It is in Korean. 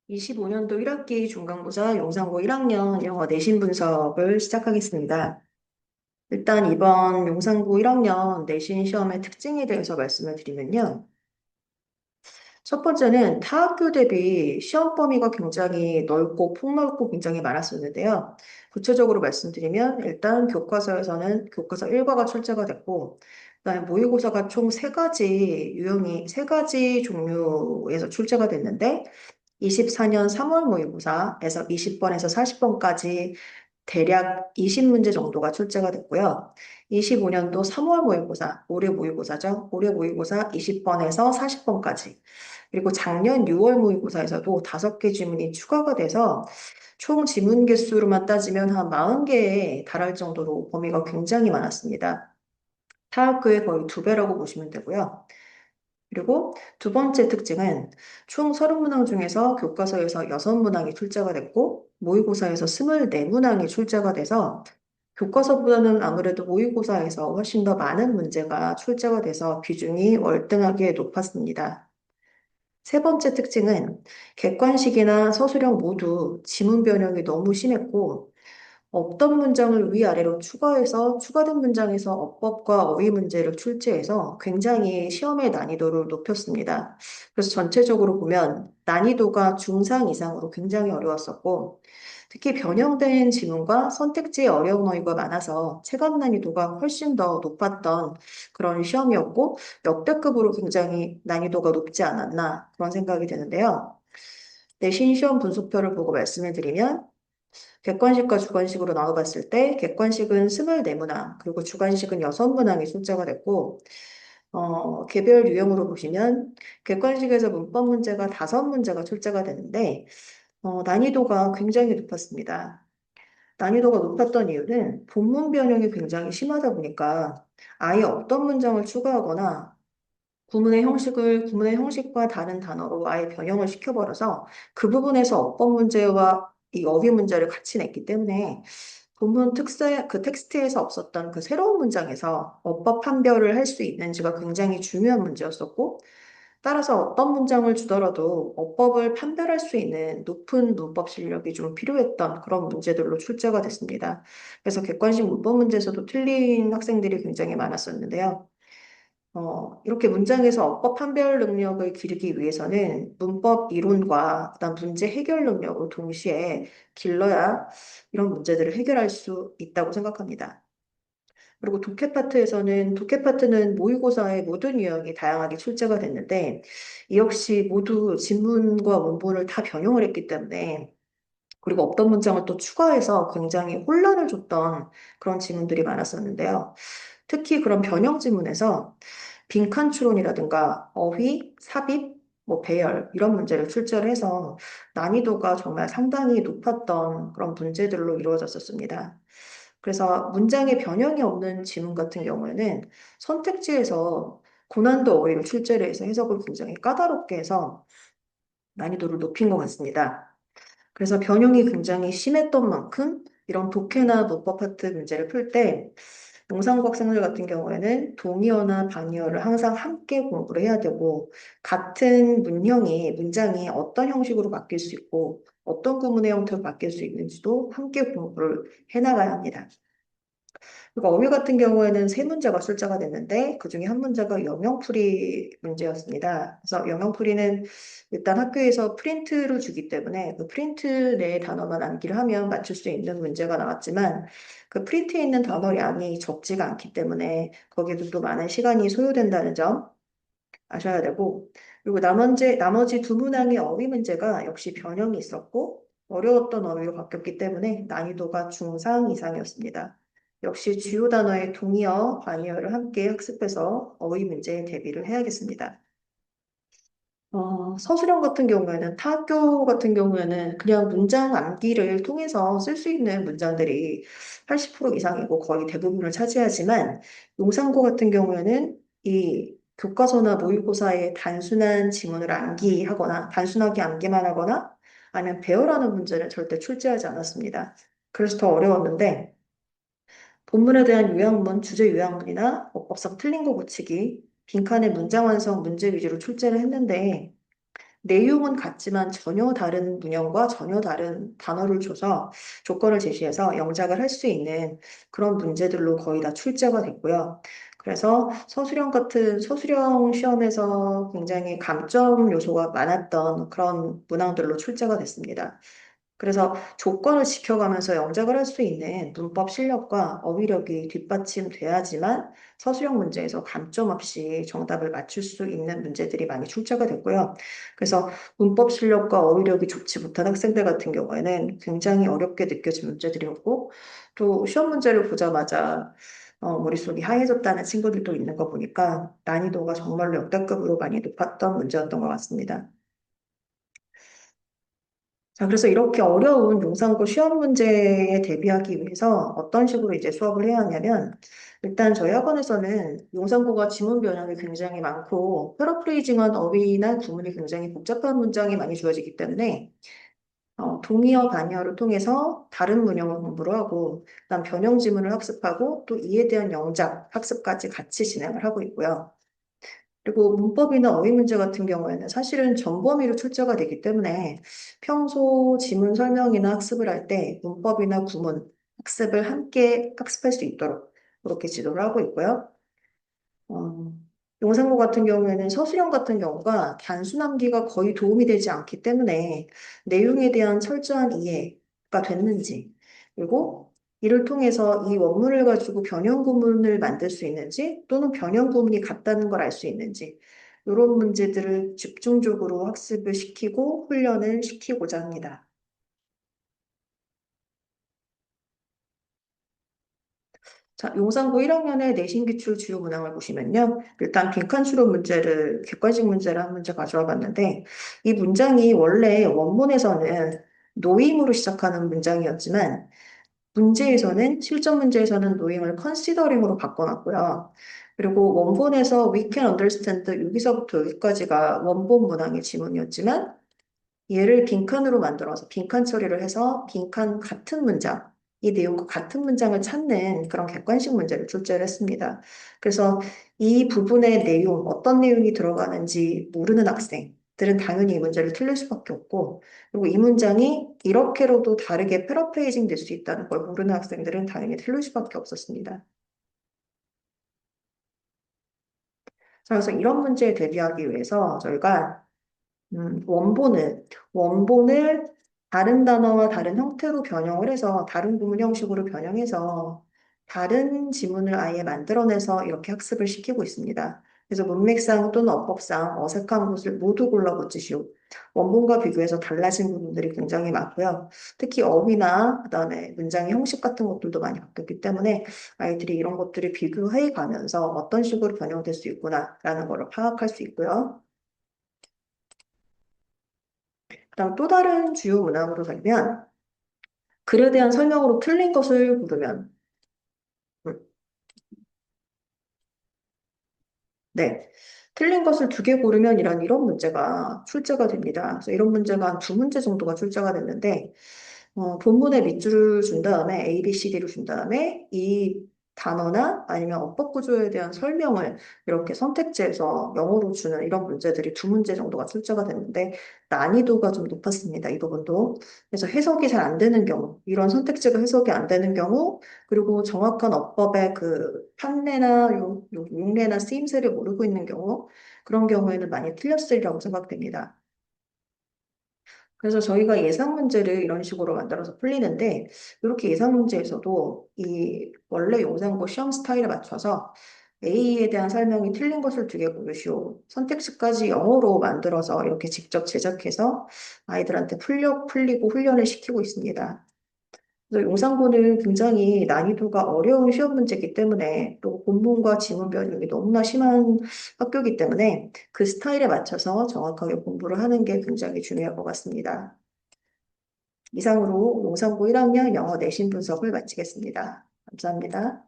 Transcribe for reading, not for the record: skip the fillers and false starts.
25년도 1학기 중간고사 용산고 1학년 영어 내신 분석을 시작하겠습니다. 일단 이번 용산고 1학년 내신 시험의 특징에 대해서 말씀을 드리면요. 첫 번째는 타 학교 대비 시험 범위가 굉장히 넓고 폭넓고 굉장히 많았었는데요. 구체적으로 말씀드리면 일단 교과서에서는 교과서 1과가 출제가 됐고, 그다음에 모의고사가 총 세 가지 종류에서 출제가 됐는데, 24년 3월 모의고사에서 20번에서 40번까지 대략 20문제 정도가 출제가 됐고요. 25년도 3월 모의고사, 올해 모의고사죠. 올해 모의고사 20번에서 40번까지. 그리고 작년 6월 모의고사에서도 5개 지문이 추가가 돼서 총 지문 개수로만 따지면 한 40개에 달할 정도로 범위가 굉장히 많았습니다. 타 학교의 거의 2배라고 보시면 되고요. 그리고 두 번째 특징은 총 30문항 중에서 교과서에서 6문항이 출제가 됐고 모의고사에서 24문항이 출제가 돼서 교과서보다는 아무래도 모의고사에서 훨씬 더 많은 문제가 출제가 돼서 비중이 월등하게 높았습니다. 세 번째 특징은 객관식이나 서술형 모두 지문 변형이 너무 심했고 없던 문장을 위아래로 추가해서 추가된 문장에서 어법과 어휘 문제를 출제해서 굉장히 시험의 난이도를 높였습니다. 그래서 전체적으로 보면 난이도가 중상 이상으로 굉장히 어려웠었고, 특히 변형된 지문과 선택지의 어려운 어휘가 많아서 체감 난이도가 훨씬 더 높았던 그런 시험이었고, 역대급으로 굉장히 난이도가 높지 않았나 그런 생각이 드는데요. 내신 시험 분수표를 보고 말씀을 드리면, 객관식과 주관식으로 나눠봤을 때 객관식은 24문항, 그리고 주관식은 6문항이 출제가 됐고 개별 유형으로 보시면 객관식에서 문법 문제가 5문제가 출제가 되는데 난이도가 굉장히 높았습니다. 난이도가 높았던 이유는 본문 변형이 굉장히 심하다 보니까 아예 없던 문장을 추가하거나 구문의 형식과 다른 단어로 아예 변형을 시켜버려서 그 부분에서 어법 문제와 이 어휘 문제를 같이 냈기 때문에 본문 특색, 그 텍스트에서 없었던 그 새로운 문장에서 어법 판별을 할 수 있는지가 굉장히 중요한 문제였었고, 따라서 어떤 문장을 주더라도 어법을 판별할 수 있는 높은 문법 실력이 좀 필요했던 그런 문제들로 출제가 됐습니다. 그래서 객관식 문법 문제에서도 틀린 학생들이 굉장히 많았었는데요. 이렇게 문장에서 어법 판별 능력을 기르기 위해서는 문법 이론과 그다음 문제 해결 능력을 동시에 길러야 이런 문제들을 해결할 수 있다고 생각합니다. 그리고 독해 파트는 모의고사의 모든 유형이 다양하게 출제가 됐는데 이 역시 모두 지문과 원본을 다 변형을 했기 때문에 그리고 없던 문장을 또 추가해서 굉장히 혼란을 줬던 그런 지문들이 많았었는데요. 특히 그런 변형 지문에서 빈칸 추론이라든가 어휘, 삽입, 배열 이런 문제를 출제를 해서 난이도가 정말 상당히 높았던 그런 문제들로 이루어졌었습니다. 그래서 문장의 변형이 없는 지문 같은 경우에는 선택지에서 고난도 어휘로 출제를 해서 해석을 굉장히 까다롭게 해서 난이도를 높인 것 같습니다. 그래서 변형이 굉장히 심했던 만큼 이런 독해나 문법 파트 문제를 풀 때 영상고 학생들 같은 경우에는 동의어나 방의어를 항상 함께 공부를 해야 되고 같은 문장이 어떤 형식으로 바뀔 수 있고 어떤 구문의 형태로 바뀔 수 있는지도 함께 공부를 해나가야 합니다. 그리고 어휘 같은 경우에는 세 문제가 출제가 됐는데 그중에 한 문제가 영영풀이 문제였습니다. 그래서 영영풀이는 일단 학교에서 프린트를 주기 때문에 그 프린트 내 단어만 암기를 하면 맞출 수 있는 문제가 나왔지만 그 프린트에 있는 단어량이 적지가 않기 때문에 거기에도 또 많은 시간이 소요된다는 점 아셔야 되고 그리고 나머지 두 문항의 어휘 문제가 역시 변형이 있었고 어려웠던 어휘로 바뀌었기 때문에 난이도가 중상 이상이었습니다. 역시 주요 단어의 동의어, 반의어를 함께 학습해서 어휘 문제에 대비를 해야겠습니다. 서술형 같은 경우에는 타 학교 같은 경우에는 그냥 문장 암기를 통해서 쓸 수 있는 문장들이 80% 이상이고 거의 대부분을 차지하지만 용산고 같은 경우에는 이 교과서나 모의고사에 단순한 지문을 암기하거나 단순하게 암기만 하거나 아니면 배열하는 문제는 절대 출제하지 않았습니다. 그래서 더 어려웠는데 본문에 대한 요약문, 주제 요약문이나 어법상 틀린 거 고치기, 빈칸의 문장 완성 문제 위주로 출제를 했는데 내용은 같지만 전혀 다른 문형과 전혀 다른 단어를 줘서 조건을 제시해서 영작을 할 수 있는 그런 문제들로 거의 다 출제가 됐고요. 그래서 서술형 같은 서술형 시험에서 굉장히 감점 요소가 많았던 그런 문항들로 출제가 됐습니다. 그래서 조건을 지켜가면서 영작을 할 수 있는 문법 실력과 어휘력이 뒷받침돼야지만 서술형 문제에서 감점 없이 정답을 맞출 수 있는 문제들이 많이 출제가 됐고요. 그래서 문법 실력과 어휘력이 좋지 못한 학생들 같은 경우에는 굉장히 어렵게 느껴진 문제들이었고, 또 시험 문제를 보자마자 머릿속이 하얘졌다는 친구들도 있는 거 보니까 난이도가 정말로 역대급으로 많이 높았던 문제였던 것 같습니다. 자, 그래서 이렇게 어려운 용산고 시험 문제에 대비하기 위해서 어떤 식으로 이제 수업을 해야 하냐면, 일단 저희 학원에서는 용산고가 지문 변형이 굉장히 많고, 패러프레이징한 어휘나 구문이 굉장히 복잡한 문장이 많이 주어지기 때문에, 동의어, 반의어를 통해서 다른 문형을 공부를 하고, 그다음 변형 지문을 학습하고, 또 이에 대한 영작 학습까지 같이 진행을 하고 있고요. 그리고 문법이나 어휘 문제 같은 경우에는 사실은 전범위로 출제가 되기 때문에 평소 지문 설명이나 학습을 할 때 문법이나 구문 학습을 함께 학습할 수 있도록 그렇게 지도를 하고 있고요. 어, 영상고 같은 경우에는 서술형 같은 경우가 단수 남기가 거의 도움이 되지 않기 때문에 내용에 대한 철저한 이해가 됐는지, 그리고 이를 통해서 이 원문을 가지고 변형 구문을 만들 수 있는지, 또는 변형 구문이 같다는 걸 알 수 있는지, 이런 문제들을 집중적으로 학습을 시키고 훈련을 시키고자 합니다. 자, 용산고 1학년의 내신 기출 주요 문항을 보시면요. 일단 빈칸 추론 문제를, 객관식 문제를 한 문제 가져와 봤는데, 이 문장이 원래 원문에서는 노임으로 시작하는 문장이었지만, 문제에서는, 실전 문제에서는 노임을 컨시더링으로 바꿔놨고요. 그리고 원본에서 we can understand 여기서부터 여기까지가 원본 문항의 지문이었지만, 얘를 빈칸으로 만들어서 빈칸 처리를 해서 빈칸 같은 문장, 이 내용과 같은 문장을 찾는 그런 객관식 문제를 출제를 했습니다. 그래서 이 부분의 내용, 어떤 내용이 들어가는지 모르는 학생들은 당연히 이 문제를 틀릴 수밖에 없고, 그리고 이 문장이 이렇게로도 다르게 패러프레이징 될 수 있다는 걸 모르는 학생들은 당연히 틀릴 수밖에 없었습니다. 자, 그래서 이런 문제에 대비하기 위해서 저희가 원본을 다른 단어와 다른 형태로 변형을 해서, 다른 구문 형식으로 변형해서, 다른 지문을 아예 만들어내서 이렇게 학습을 시키고 있습니다. 그래서 문맥상 또는 어법상 어색한 곳을 모두 골라붙이시오. 원본과 비교해서 달라진 부분들이 굉장히 많고요. 특히 어휘나 그다음에 문장의 형식 같은 것들도 많이 바뀌었기 때문에 아이들이 이런 것들을 비교해 가면서 어떤 식으로 변형될 수 있구나라는 걸 파악할 수 있고요. 그다음 또 다른 주요 문항으로 살면 글에 대한 설명으로 틀린 것을 고르면 음, 네. 틀린 것을 두 개 고르면 이런 문제가 출제가 됩니다. 그래서 이런 문제가 한 두 문제 정도가 출제가 됐는데 본문의 밑줄을 준 다음에 A, B, C, D를 준 다음에 이 단어나 아니면 어법 구조에 대한 설명을 이렇게 선택지에서 영어로 주는 이런 문제들이 두 문제 정도가 출제가 됐는데 난이도가 좀 높았습니다. 이 부분도. 그래서 해석이 잘 안 되는 경우, 이런 선택지가 해석이 안 되는 경우, 그리고 정확한 어법의 그 판례나 용례나 쓰임새를 모르고 있는 경우, 그런 경우에는 많이 틀렸으리라고 생각됩니다. 그래서 저희가 예상 문제를 이런 식으로 만들어서 풀리는데, 이렇게 예상 문제에서도 이 원래 용산고 시험 스타일에 맞춰서 A에 대한 설명이 틀린 것을 두 개 고르시오. 선택지까지 영어로 만들어서 이렇게 직접 제작해서 아이들한테 풀리고 훈련을 시키고 있습니다. 그래서 용산고는 굉장히 난이도가 어려운 시험 문제이기 때문에, 또 본문과 지문 변형이 너무나 심한 학교이기 때문에 그 스타일에 맞춰서 정확하게 공부를 하는 게 굉장히 중요할 것 같습니다. 이상으로 용산고 1학년 영어 내신 분석을 마치겠습니다. 감사합니다.